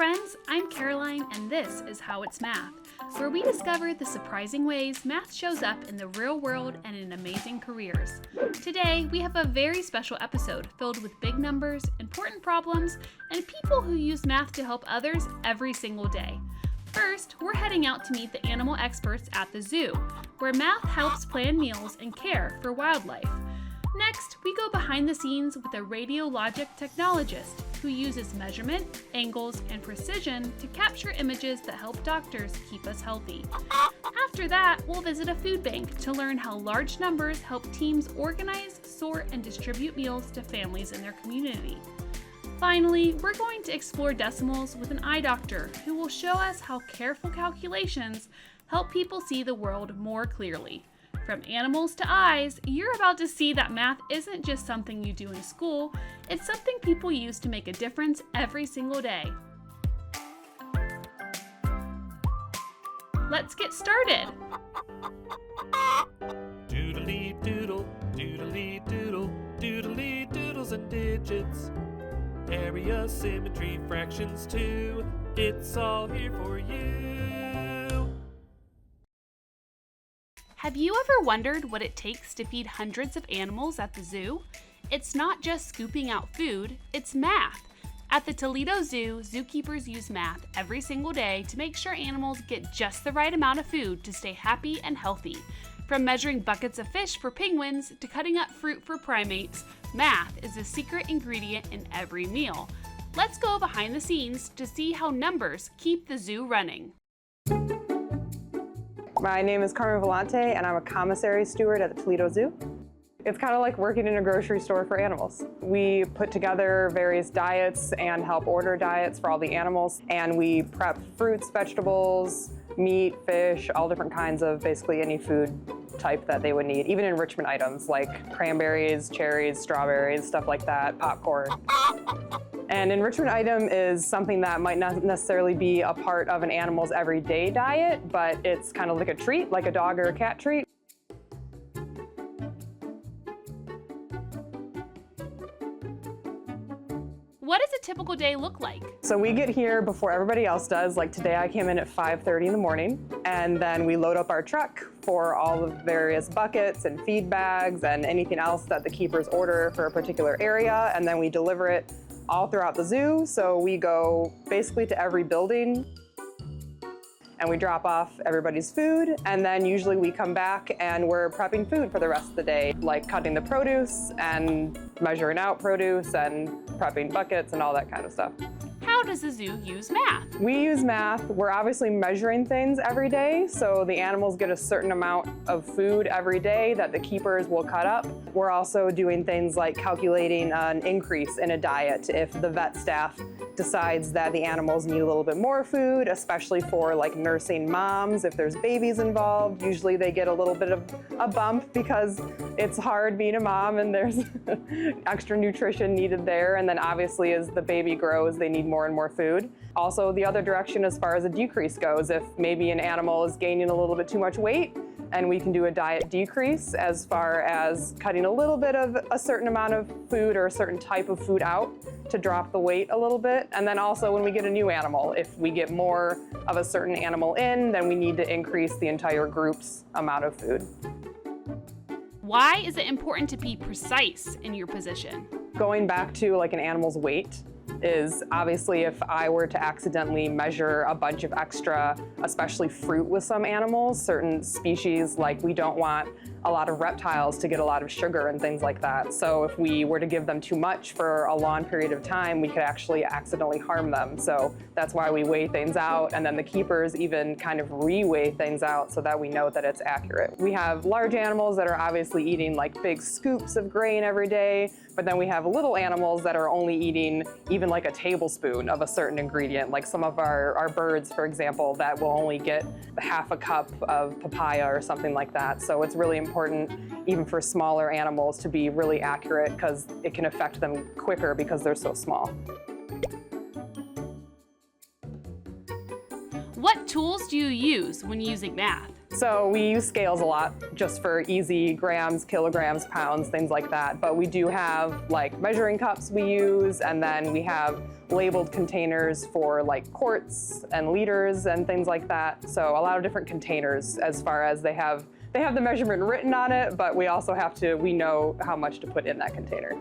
friends, I'm Caroline and this is How It's Math, where we discover the surprising ways math shows up in the real world and in amazing careers. Today, we have a very special episode filled with big numbers, important problems, and people who use math to help others every single day. First, we're heading out to meet the animal experts at the zoo, where math helps plan meals and care for wildlife. Next, we go behind the scenes with a radiologic technologist who uses measurement, angles, and precision to capture images that help doctors keep us healthy. After that, we'll visit a food bank to learn how large numbers help teams organize, sort, and distribute meals to families in their community. Finally, we're going to explore decimals with an eye doctor who will show us how careful calculations help people see the world more clearly. From animals to eyes, you're about to see that math isn't just something you do in school, it's something people use to make a difference every single day. Let's get started! Doodly doodle, doodly doodle, doodly doodles and digits. Area, symmetry, fractions too. It's all here for you. Have you ever wondered what it takes to feed hundreds of animals at the zoo? It's not just scooping out food, it's math. At the Toledo Zoo, zookeepers use math every single day to make sure animals get just the right amount of food to stay happy and healthy. From measuring buckets of fish for penguins to cutting up fruit for primates, math is a secret ingredient in every meal. Let's go behind the scenes to see how numbers keep the zoo running. My name is Carmen Volante and I'm a commissary steward at the Toledo Zoo. It's kind of like working in a grocery store for animals. We put together various diets and help order diets for all the animals, and we prep fruits, vegetables, meat, fish, all different kinds of basically any food type that they would need, even enrichment items like cranberries, cherries, strawberries, stuff like that, popcorn. An enrichment item is something that might not necessarily be a part of an animal's everyday diet, but it's kind of like a treat, like a dog or a cat treat. What does a typical day look like? So we get here before everybody else does. Like today I came in at 5:30 in the morning, and then we load up our truck for all of the various buckets and feed bags and anything else that the keepers order for a particular area, and then we deliver it all throughout the zoo. So we go basically to every building and we drop off everybody's food, and then usually we come back and we're prepping food for the rest of the day, like cutting the produce and measuring out produce and prepping buckets and all that kind of stuff. How does the zoo use math? We use math. We're obviously measuring things every day, so the animals get a certain amount of food every day that the keepers will cut up. We're also doing things like calculating an increase in a diet if the vet staff decides that the animals need a little bit more food, especially for like nursing moms. If there's babies involved, usually they get a little bit of a bump because it's hard being a mom and there's extra nutrition needed there. And then obviously as the baby grows, they need more and more food. Also the other direction as far as a decrease goes, if maybe an animal is gaining a little bit too much weight, and we can do a diet decrease as far as cutting a little bit of a certain amount of food or a certain type of food out to drop the weight a little bit. And then also when we get a new animal, if we get more of a certain animal in, then we need to increase the entire group's amount of food. Why is it important to be precise in your position? Going back to like an animal's weight is obviously if I were to accidentally measure a bunch of extra, especially fruit with some animals, certain species, like we don't want a lot of reptiles to get a lot of sugar and things like that. So if we were to give them too much for a long period of time, we could actually accidentally harm them. So that's why we weigh things out, and then the keepers even kind of re-weigh things out so that we know that it's accurate. We have large animals that are obviously eating like big scoops of grain every day, but then we have little animals that are only eating even like a tablespoon of a certain ingredient, like some of our birds, for example, that will only get half a cup of papaya or something like that. So it's really important, even for smaller animals, to be really accurate because it can affect them quicker because they're so small. What tools do you use when using math? So we use scales a lot just for easy grams, kilograms, pounds, things like that. But we do have like measuring cups we use, and then we have labeled containers for like quarts and liters and things like that. So a lot of different containers as far as they have the measurement written on it, but we also we know how much to put in that container.